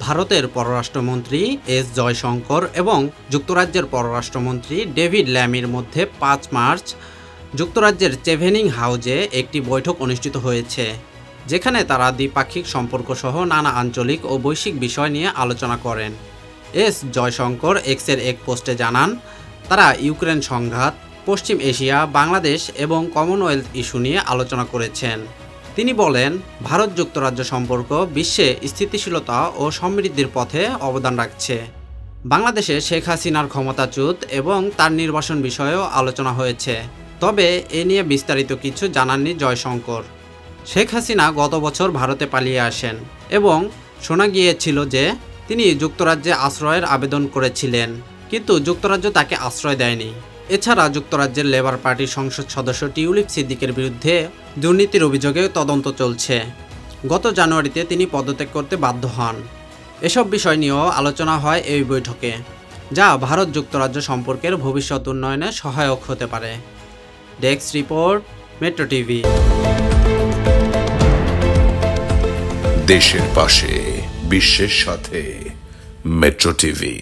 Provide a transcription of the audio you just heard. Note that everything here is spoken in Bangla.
ভারতের পররাষ্ট্রমন্ত্রী এস জয়শঙ্কর এবং যুক্তরাজ্যের পররাষ্ট্রমন্ত্রী ডেভিড ল্যামির মধ্যে ৫ মার্চ যুক্তরাজ্যের চেভেনিং হাউজে একটি বৈঠক অনুষ্ঠিত হয়েছে, যেখানে তারা দ্বিপাক্ষিক সম্পর্কসহ নানা আঞ্চলিক ও বৈশ্বিক বিষয় নিয়ে আলোচনা করেন। এস জয়শঙ্কর এক্সের এক পোস্টে জানান, তারা ইউক্রেন সংঘাত, পশ্চিম এশিয়া, বাংলাদেশ এবং কমনওয়েলথ ইস্যু নিয়ে আলোচনা করেছেন। তিনি বলেন, ভারত যুক্তরাজ্য সম্পর্ক বিশ্বে স্থিতিশীলতা ও সমৃদ্ধির পথে অবদান রাখছে। বাংলাদেশে শেখ হাসিনার ক্ষমতাচ্যুত এবং তার নির্বাসন বিষয়েও আলোচনা হয়েছে, তবে এ নিয়ে বিস্তারিত কিছু জানাননি জয়শঙ্কর। শেখ হাসিনা গত বছর ভারতে পালিয়ে আসেন এবং শোনা গিয়েছিল যে তিনি যুক্তরাজ্যে আশ্রয়ের আবেদন করেছিলেন, কিন্তু যুক্তরাজ্য তাকে আশ্রয় দেয়নি। এছাড়া যুক্তরাজ্যের লেবার পার্টির সংসদ সদস্য টিউলিপ সিদ্দিকের বিরুদ্ধে দুর্নীতির অভিযোগে তদন্ত চলছে। গত জানুয়ারিতে তিনি পদত্যাগ করতে বাধ্য হন। এসব বিষয় নিয়েও আলোচনা হয় এই বৈঠকে, যা ভারত যুক্তরাজ্য সম্পর্কের ভবিষ্যৎ উন্নয়নে সহায়ক হতে পারে। Desk report, metro TV. দেশের পাশে, বিশ্বের সাথে, মেট্রো টিভি।